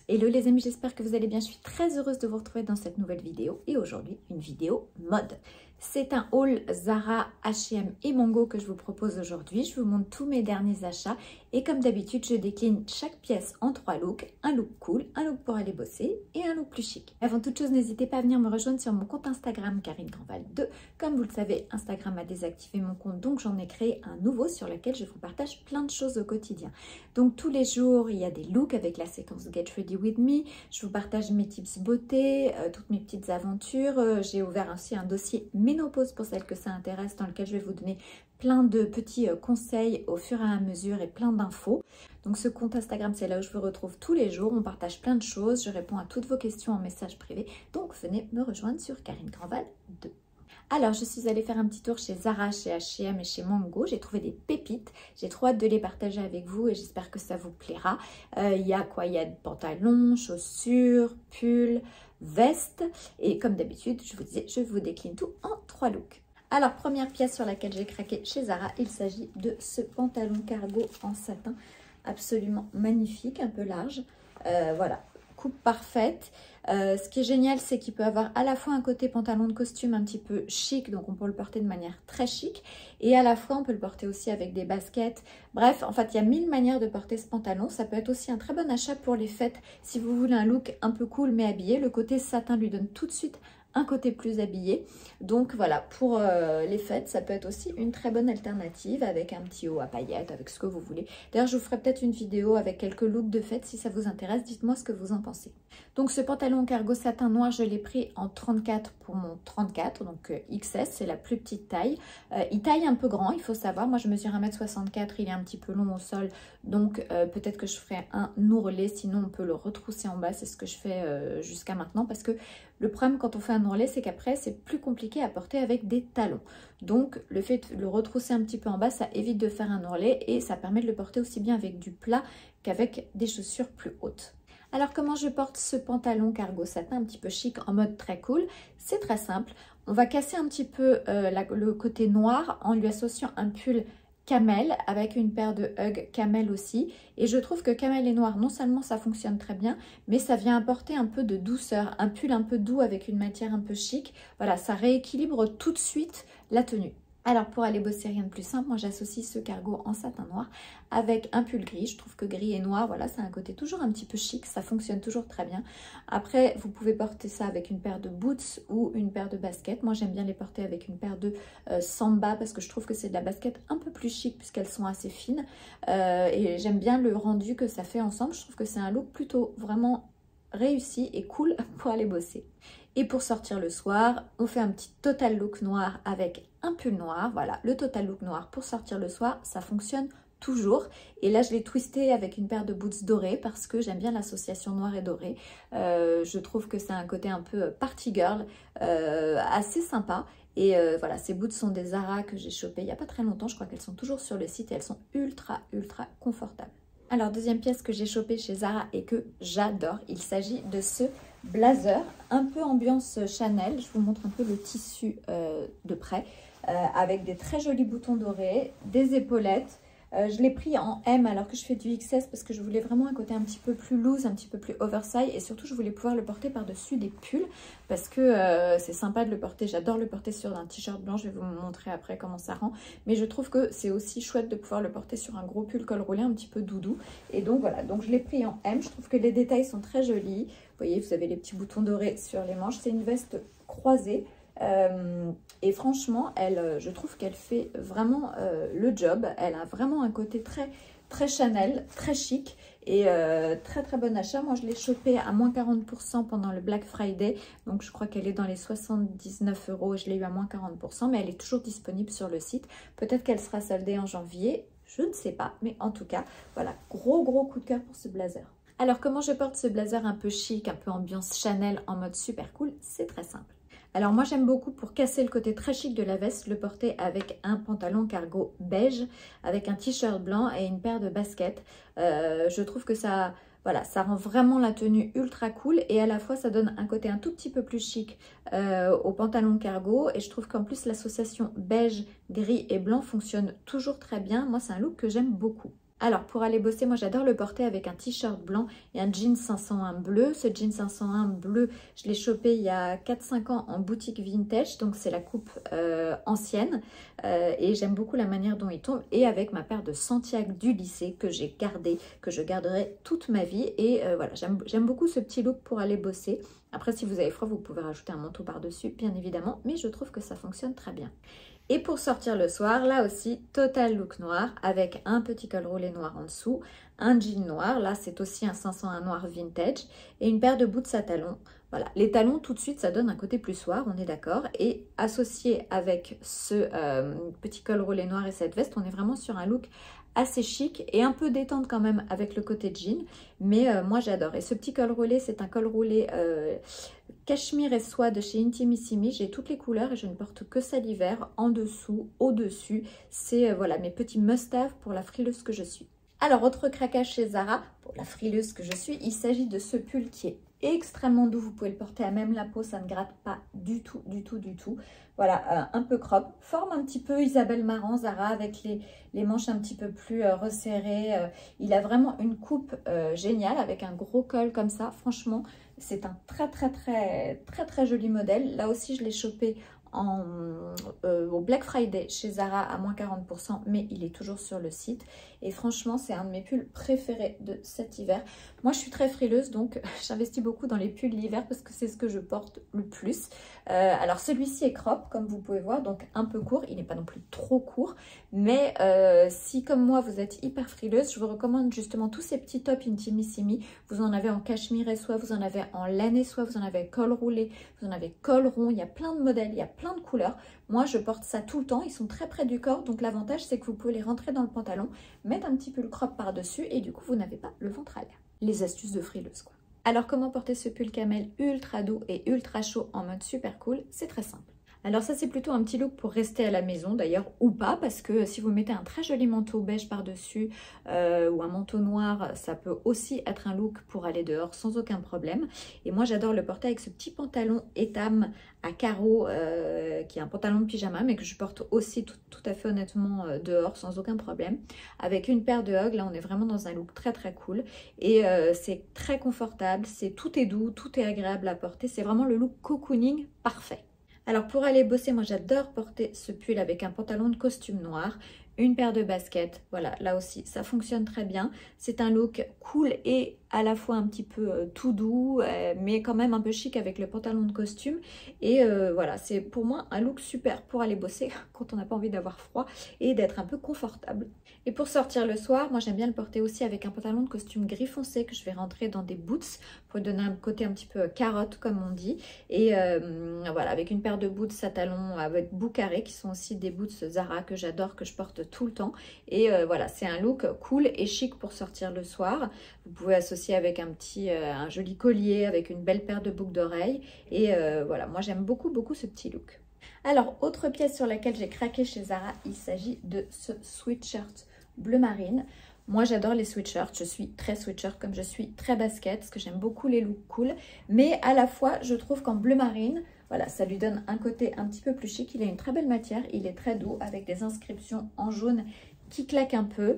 Hello les amis, j'espère que vous allez bien. Je suis très heureuse de vous retrouver dans cette nouvelle vidéo et aujourd'hui une vidéo mode. C'est un haul Zara, H&M et Mango que je vous propose aujourd'hui. Je vous montre tous mes derniers achats et comme d'habitude je décline chaque pièce en 3 looks. Un look cool, un look pour aller bosser et un look plus chic. Avant toute chose, n'hésitez pas à venir me rejoindre sur mon compte Instagram Karine Grandval 2. Comme vous le savez, Instagram a désactivé mon compte, donc j'en ai créé un nouveau sur lequel je vous partage plein de choses au quotidien. Donc tous les jours, il y a des looks avec la séquence Get Ready With Me. Je vous partage mes tips beauté, toutes mes petites aventures. J'ai ouvert ainsi un dossier ménopause pour celles que ça intéresse, dans lequel je vais vous donner plein de petits conseils au fur et à mesure et plein d'infos. Donc ce compte Instagram, c'est là où je vous retrouve tous les jours. On partage plein de choses. Je réponds à toutes vos questions en message privé. Donc venez me rejoindre sur Karine Grandval 2. Alors, je suis allée faire un petit tour chez Zara, chez H&M et chez Mango. J'ai trouvé des pépites. J'ai trop hâte de les partager avec vous et j'espère que ça vous plaira. Il y a quoi? Il y a des pantalons, chaussures, pulls, vestes. Et comme d'habitude, je vous disais, je vous décline tout en 3 looks. Alors, première pièce sur laquelle j'ai craqué chez Zara, il s'agit de ce pantalon cargo en satin absolument magnifique, un peu large. Voilà, coupe parfaite. Ce qui est génial, c'est qu'il peut avoir à la fois un côté pantalon de costume un petit peu chic, donc on peut le porter de manière très chic, et à la fois on peut le porter aussi avec des baskets. Bref, en fait, il y a 1000 manières de porter ce pantalon. Ça peut être aussi un très bon achat pour les fêtes si vous voulez un look un peu cool mais habillé. Le côté satin lui donne tout de suite un côté plus habillé. Donc voilà, pour les fêtes, ça peut être aussi une très bonne alternative avec un petit haut à paillettes, avec ce que vous voulez. D'ailleurs, je vous ferai peut-être une vidéo avec quelques looks de fête si ça vous intéresse. Dites-moi ce que vous en pensez. Donc ce pantalon cargo satin noir, je l'ai pris en 34 pour mon 34, donc XS, c'est la plus petite taille. Il taille un peu grand, il faut savoir. Moi, je mesure 1m64, il est un petit peu long au sol, donc peut-être que je ferai un ourlet, sinon on peut le retrousser en bas. C'est ce que je fais jusqu'à maintenant parce que le problème quand on fait un ourlet, c'est qu'après, c'est plus compliqué à porter avec des talons. Donc, le fait de le retrousser un petit peu en bas, ça évite de faire un ourlet et ça permet de le porter aussi bien avec du plat qu'avec des chaussures plus hautes. Alors, comment je porte ce pantalon cargo satin un petit peu chic en mode très cool? C'est très simple. On va casser un petit peu le côté noir en lui associant un pull camel avec une paire de Hug camel aussi, et je trouve que camel et noir, non seulement ça fonctionne très bien, mais ça vient apporter un peu de douceur, un pull un peu doux avec une matière un peu chic. Voilà, ça rééquilibre tout de suite la tenue. Alors pour aller bosser, rien de plus simple, moi j'associe ce cargo en satin noir avec un pull gris. Je trouve que gris et noir, voilà, ça a un côté toujours un petit peu chic, ça fonctionne toujours très bien. Après, vous pouvez porter ça avec une paire de boots ou une paire de baskets. Moi j'aime bien les porter avec une paire de Samba parce que je trouve que c'est de la basket un peu plus chic puisqu'elles sont assez fines. Et j'aime bien le rendu que ça fait ensemble. Je trouve que c'est un look plutôt vraiment réussi et cool pour aller bosser. Et pour sortir le soir, on fait un petit total look noir avec un pull noir. Voilà, le total look noir pour sortir le soir, ça fonctionne toujours. Et là, je l'ai twisté avec une paire de boots dorés parce que j'aime bien l'association noir et doré. Je trouve que c'est un côté un peu party girl, assez sympa. Et voilà, ces boots sont des Zara que j'ai chopées il n'y a pas très longtemps. Je crois qu'elles sont toujours sur le site et elles sont ultra confortables. Alors, deuxième pièce que j'ai chopée chez Zara et que j'adore, il s'agit de ce blazer, un peu ambiance Chanel. Je vous montre un peu le tissu de près, avec des très jolis boutons dorés, des épaulettes. Je l'ai pris en M alors que je fais du XS parce que je voulais vraiment un côté un petit peu plus loose, un petit peu plus oversize et surtout je voulais pouvoir le porter par-dessus des pulls parce que c'est sympa de le porter. J'adore le porter sur un t-shirt blanc, je vais vous montrer après comment ça rend. Mais je trouve que c'est aussi chouette de pouvoir le porter sur un gros pull col roulé un petit peu doudou. Et donc voilà, donc je l'ai pris en M. Je trouve que les détails sont très jolis. Vous voyez, vous avez les petits boutons dorés sur les manches. C'est une veste croisée. Et franchement, je trouve qu'elle fait vraiment le job. Elle a vraiment un côté très Chanel, très chic et très bon achat. Moi, je l'ai chopée à moins 40% pendant le Black Friday. Donc, je crois qu'elle est dans les 79 €. Je l'ai eu à moins 40%, mais elle est toujours disponible sur le site. Peut-être qu'elle sera soldée en janvier. Je ne sais pas, mais en tout cas, voilà, gros coup de cœur pour ce blazer. Alors, comment je porte ce blazer un peu chic, un peu ambiance Chanel en mode super cool? C'est très simple. Alors moi j'aime beaucoup pour casser le côté très chic de la veste, le porter avec un pantalon cargo beige, avec un t-shirt blanc et une paire de baskets. Je trouve que ça, voilà, ça rend vraiment la tenue ultra cool et à la fois ça donne un côté un tout petit peu plus chic au pantalon cargo. Et je trouve qu'en plus l'association beige, gris et blanc fonctionne toujours très bien. Moi c'est un look que j'aime beaucoup. Alors, pour aller bosser, moi j'adore le porter avec un t-shirt blanc et un jean 501 bleu. Ce jean 501 bleu, je l'ai chopé il y a 4-5 ans en boutique vintage. Donc, c'est la coupe ancienne. Et j'aime beaucoup la manière dont il tombe. Et avec ma paire de Santiago du lycée que j'ai gardée, que je garderai toute ma vie. Et voilà, j'aime beaucoup ce petit look pour aller bosser. Après, si vous avez froid, vous pouvez rajouter un manteau par-dessus, bien évidemment. Mais je trouve que ça fonctionne très bien. Et pour sortir le soir, là aussi, total look noir avec un petit col roulé noir en dessous, un jean noir, là c'est aussi un 501 noir vintage et une paire de boots à talons. Voilà, les talons tout de suite ça donne un côté plus soir, on est d'accord. Et associé avec ce petit col roulé noir et cette veste, on est vraiment sur un look assez chic et un peu détente quand même avec le côté jean. Mais moi j'adore. Et ce petit col roulé, c'est un col roulé cachemire et soie de chez Intimissimi. J'ai toutes les couleurs et je ne porte que ça l'hiver, en dessous, au-dessus. C'est voilà mes petits must-have pour la frileuse que je suis. Alors, autre craquage chez Zara, pour la frileuse que je suis, il s'agit de ce pull qui est extrêmement doux. Vous pouvez le porter à même la peau, ça ne gratte pas du tout, du tout, du tout. Voilà, un peu crop. Forme un petit peu Isabelle Marant, Zara, avec les manches un petit peu plus resserrées. Il a vraiment une coupe géniale avec un gros col comme ça. Franchement, c'est un très joli modèle. Là aussi, je l'ai chopé au Black Friday chez Zara à moins 40%, mais il est toujours sur le site. Et franchement, c'est un de mes pulls préférés de cet hiver. Moi, je suis très frileuse, donc j'investis beaucoup dans les pulls l'hiver parce que c'est ce que je porte le plus. Alors, celui-ci est crop, comme vous pouvez voir, donc un peu court. Il n'est pas non plus trop court, mais si, comme moi, vous êtes hyper frileuse, je vous recommande justement tous ces petits tops Intimissimi. Vous en avez en cachemire et soie, vous en avez en laine et soie, vous en avez col roulé, vous en avez col rond. Il y a plein de modèles, il y a plein de couleurs. Moi, je porte ça tout le temps. Ils sont très près du corps, donc l'avantage, c'est que vous pouvez les rentrer dans le pantalon, mettre un petit peu le crop par-dessus et du coup, vous n'avez pas le ventre à l'air. Les astuces de frileuse, quoi. Alors, comment porter ce pull camel ultra doux et ultra chaud en mode super cool? C'est très simple. Alors ça, c'est plutôt un petit look pour rester à la maison d'ailleurs, ou pas, parce que si vous mettez un très joli manteau beige par-dessus ou un manteau noir, ça peut aussi être un look pour aller dehors sans aucun problème. Et moi, j'adore le porter avec ce petit pantalon étame à carreaux, qui est un pantalon de pyjama, mais que je porte aussi tout à fait honnêtement dehors sans aucun problème. Avec une paire de hugs, là on est vraiment dans un look très cool. Et c'est très confortable, tout est doux, tout est agréable à porter. C'est vraiment le look cocooning parfait. Alors pour aller bosser, moi j'adore porter ce pull avec un pantalon de costume noir, une paire de baskets. Voilà, là aussi ça fonctionne très bien. C'est un look cool et à la fois un petit peu tout doux, mais quand même un peu chic avec le pantalon de costume. Et voilà, c'est pour moi un look super pour aller bosser quand on n'a pas envie d'avoir froid et d'être un peu confortable. Et pour sortir le soir, moi j'aime bien le porter aussi avec un pantalon de costume gris foncé que je vais rentrer dans des boots pour lui donner un côté un petit peu carotte comme on dit. Et voilà, avec une paire de boots à talons avec bout carré qui sont aussi des boots Zara que j'adore, que je porte tout le temps. Et voilà, c'est un look cool et chic pour sortir le soir. Vous pouvez associer avec un joli collier, avec une belle paire de boucles d'oreilles. Et voilà, moi j'aime beaucoup ce petit look. Alors, autre pièce sur laquelle j'ai craqué chez Zara, il s'agit de ce sweatshirt bleu marine. Moi, j'adore les sweatshirts. Je suis très sweatshirt comme je suis très basket parce que j'aime beaucoup les looks cool. Mais à la fois, je trouve qu'en bleu marine, voilà, ça lui donne un côté un petit peu plus chic. Il a une très belle matière. Il est très doux avec des inscriptions en jaune qui claque un peu.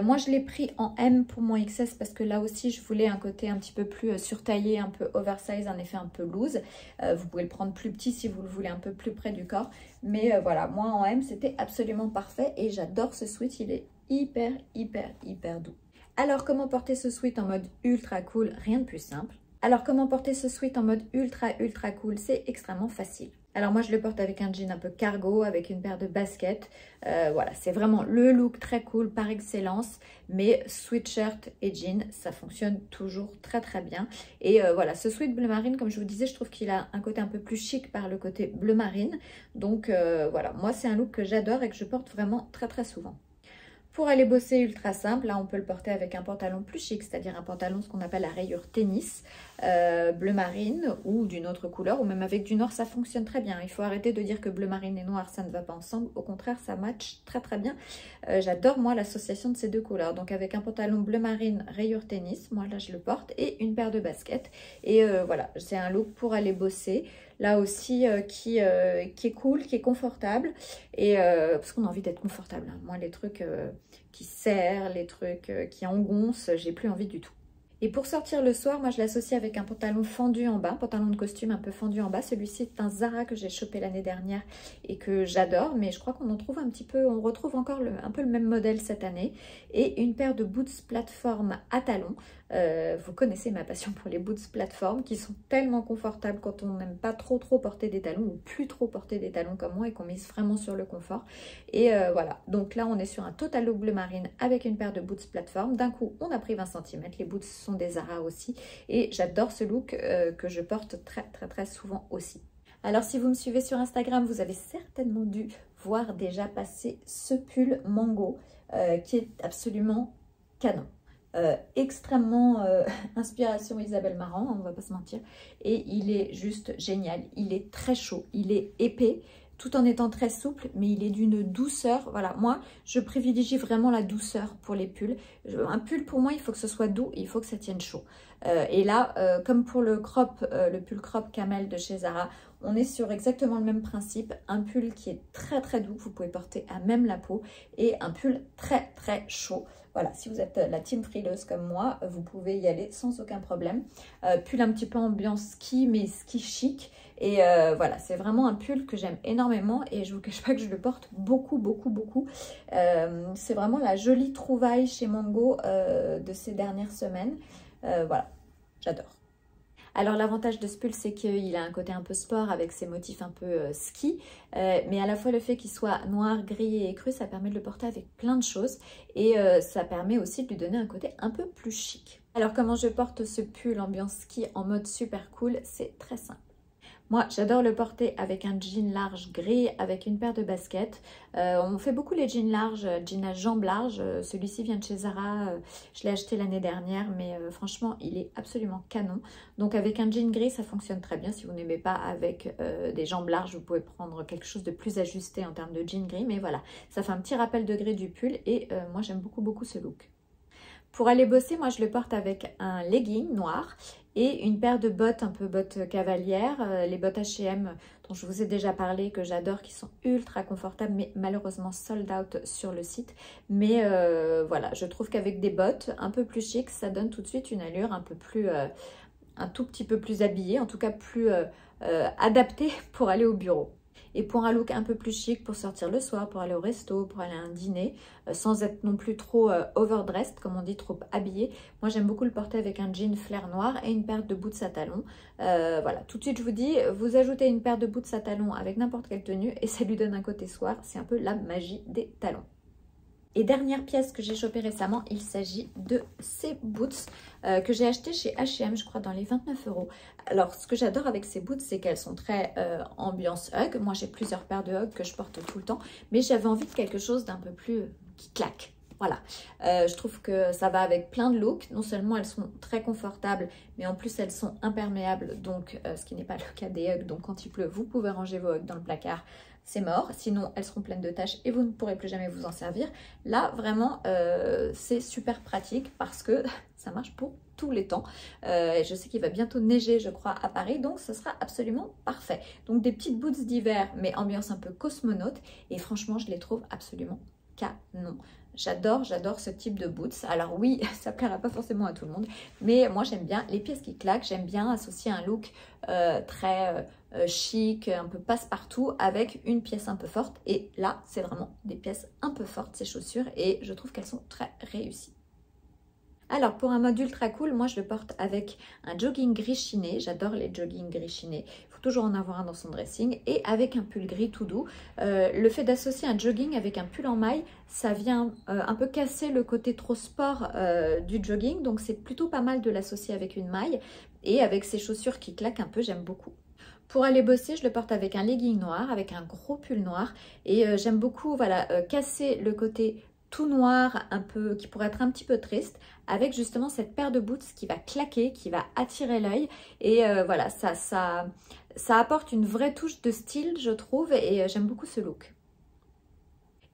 Moi, je l'ai pris en M pour mon XS parce que là aussi, je voulais un côté un petit peu plus surtaillé, un peu oversize, un effet un peu loose. Vous pouvez le prendre plus petit si vous le voulez un peu plus près du corps. Mais voilà, moi en M, c'était absolument parfait et j'adore ce sweat. Il est hyper doux. Alors, comment porter ce sweat en mode ultra cool? Rien de plus simple. Alors, comment porter ce sweat en mode ultra cool? C'est extrêmement facile. Alors moi je le porte avec un jean un peu cargo, avec une paire de baskets. Voilà, c'est vraiment le look très cool par excellence. Mais sweatshirt et jean, ça fonctionne toujours très bien. Et voilà, ce sweat bleu marine, comme je vous disais, je trouve qu'il a un côté un peu plus chic par le côté bleu marine. Donc voilà, moi c'est un look que j'adore et que je porte vraiment très souvent. Pour aller bosser ultra simple, là on peut le porter avec un pantalon plus chic, c'est-à-dire un pantalon ce qu'on appelle la rayure tennis, bleu marine ou d'une autre couleur, ou même avec du noir, ça fonctionne très bien. Il faut arrêter de dire que bleu marine et noir ça ne va pas ensemble, au contraire ça match très bien. J'adore moi l'association de ces deux couleurs, donc avec un pantalon bleu marine rayure tennis, moi là je le porte, et une paire de baskets. Et voilà, c'est un look pour aller bosser. là aussi qui est cool, qui est confortable. Et parce qu'on a envie d'être confortable, hein. Moi, les trucs qui serrent, les trucs qui engoncent, j'ai plus envie du tout. Et pour sortir le soir, moi je l'associe avec un pantalon fendu en bas, pantalon de costume un peu fendu en bas. Celui-ci est un Zara que j'ai chopé l'année dernière et que j'adore, mais je crois qu'on en trouve un petit peu, on retrouve encore un peu le même modèle cette année. Et une paire de boots plateforme à talons. Vous connaissez ma passion pour les boots plateforme qui sont tellement confortables quand on n'aime pas trop porter des talons ou plus trop porter des talons comme moi et qu'on mise vraiment sur le confort. Et voilà, donc là on est sur un total look bleu marine avec une paire de boots plateforme. D'un coup on a pris 20 cm, les boots sont des Zara aussi et j'adore ce look que je porte très souvent aussi. Alors si vous me suivez sur Instagram, vous avez certainement dû voir déjà passer ce pull Mango qui est absolument canon. Extrêmement inspiration Isabelle Marant, on va pas se mentir, et il est juste génial. Il est très chaud, il est épais tout en étant très souple, mais il est d'une douceur. Voilà, moi je privilégie vraiment la douceur pour les pulls. Un pull pour moi il faut que ce soit doux, il faut que ça tienne chaud. Et là comme pour le crop, le pull crop camel de chez Zara, on est sur exactement le même principe, un pull qui est très doux, que vous pouvez porter à même la peau, et un pull très chaud. Voilà, si vous êtes la team frileuse comme moi, vous pouvez y aller sans aucun problème. Pull un petit peu ambiance ski, mais ski chic. Et voilà, c'est vraiment un pull que j'aime énormément et je vous cache pas que je le porte beaucoup. C'est vraiment la jolie trouvaille chez Mango de ces dernières semaines. Voilà, j'adore. Alors l'avantage de ce pull, c'est qu'il a un côté un peu sport avec ses motifs un peu ski, mais à la fois le fait qu'il soit noir, gris et écru, ça permet de le porter avec plein de choses et ça permet aussi de lui donner un côté un peu plus chic. Alors comment je porte ce pull ambiance ski en mode super cool? C'est très simple. Moi, j'adore le porter avec un jean large gris, avec une paire de baskets. On fait beaucoup les jeans larges, jeans à jambes larges. Celui-ci vient de chez Zara. Je l'ai acheté l'année dernière, mais franchement, il est absolument canon. Donc avec un jean gris, ça fonctionne très bien. Si vous n'aimez pas avec des jambes larges, vous pouvez prendre quelque chose de plus ajusté en termes de jean gris. Mais voilà, ça fait un petit rappel de gris du pull et moi, j'aime beaucoup ce look. Pour aller bosser, moi je le porte avec un legging noir et une paire de bottes, un peu bottes cavalières, les bottes H&M dont je vous ai déjà parlé, que j'adore, qui sont ultra confortables, mais malheureusement sold out sur le site. Mais voilà, je trouve qu'avec des bottes un peu plus chic, ça donne tout de suite une allure un peu plus, un tout petit peu plus habillée, en tout cas plus adaptée pour aller au bureau. Et pour un look un peu plus chic, pour sortir le soir, pour aller au resto, pour aller à un dîner, sans être non plus trop overdressed, comme on dit, trop habillé. Moi, j'aime beaucoup le porter avec un jean flair noir et une paire de boots à talons. Voilà, tout de suite, je vous dis, vous ajoutez une paire de boots à talons avec n'importe quelle tenue et ça lui donne un côté soir. C'est un peu la magie des talons. Et dernière pièce que j'ai chopée récemment, il s'agit de ces boots que j'ai acheté chez H&M, je crois dans les 29 €. Alors ce que j'adore avec ces boots, c'est qu'elles sont très ambiance hug. Moi j'ai plusieurs paires de hug que je porte tout le temps, mais j'avais envie de quelque chose d'un peu plus qui claque. Voilà, je trouve que ça va avec plein de looks. Non seulement elles sont très confortables, mais en plus elles sont imperméables, donc ce qui n'est pas le cas des hugs. Donc quand il pleut, vous pouvez ranger vos hugs dans le placard, c'est mort. Sinon, elles seront pleines de taches et vous ne pourrez plus jamais vous en servir. Là, vraiment, c'est super pratique parce que ça marche pour tous les temps. Je sais qu'il va bientôt neiger, je crois, à Paris, donc ce sera absolument parfait. Donc des petites boots d'hiver, mais ambiance un peu cosmonaute. Et franchement, je les trouve absolument canon. J'adore ce type de boots. Alors oui, ça plaira pas forcément à tout le monde, mais moi j'aime bien les pièces qui claquent. J'aime bien associer un look très chic, un peu passe-partout avec une pièce un peu forte. Et là, c'est vraiment des pièces un peu fortes, ces chaussures, et je trouve qu'elles sont très réussies. Alors pour un mode ultra cool, moi je le porte avec un jogging gris chiné. J'adore les joggings gris chinés. Il faut toujours en avoir un dans son dressing. Et avec un pull gris tout doux. Le fait d'associer un jogging avec un pull en maille, ça vient un peu casser le côté trop sport du jogging. Donc c'est plutôt pas mal de l'associer avec une maille. Et avec ces chaussures qui claquent un peu, j'aime beaucoup. Pour aller bosser, je le porte avec un legging noir, avec un gros pull noir. Et j'aime beaucoup casser le côté tout noir, un peu, qui pourrait être un petit peu triste, avec justement cette paire de boots qui va claquer, qui va attirer l'œil. Et voilà, ça apporte une vraie touche de style, je trouve, et j'aime beaucoup ce look.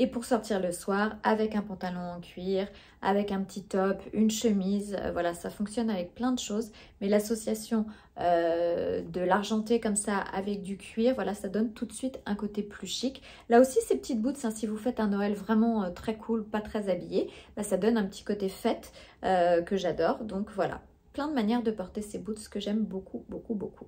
Et pour sortir le soir, avec un pantalon en cuir, avec un petit top, une chemise, voilà, ça fonctionne avec plein de choses. Mais l'association de l'argenté comme ça avec du cuir, voilà, ça donne tout de suite un côté plus chic. Là aussi, ces petites boots, hein, si vous faites un Noël vraiment très cool, pas très habillé, bah, ça donne un petit côté fête que j'adore. Donc voilà, plein de manières de porter ces boots que j'aime beaucoup, beaucoup, beaucoup.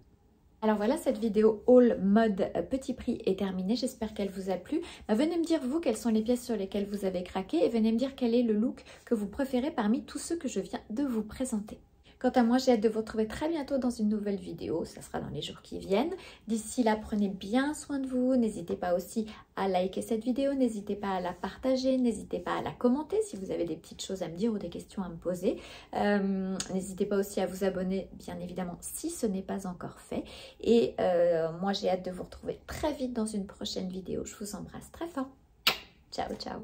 Alors voilà, cette vidéo haul mode petit prix est terminée. J'espère qu'elle vous a plu. Venez me dire vous quelles sont les pièces sur lesquelles vous avez craqué et venez me dire quel est le look que vous préférez parmi tous ceux que je viens de vous présenter. Quant à moi, j'ai hâte de vous retrouver très bientôt dans une nouvelle vidéo. Ça sera dans les jours qui viennent. D'ici là, prenez bien soin de vous. N'hésitez pas aussi à liker cette vidéo. N'hésitez pas à la partager. N'hésitez pas à la commenter si vous avez des petites choses à me dire ou des questions à me poser. N'hésitez pas aussi à vous abonner, bien évidemment, si ce n'est pas encore fait. Et moi, j'ai hâte de vous retrouver très vite dans une prochaine vidéo. Je vous embrasse très fort. Ciao, ciao.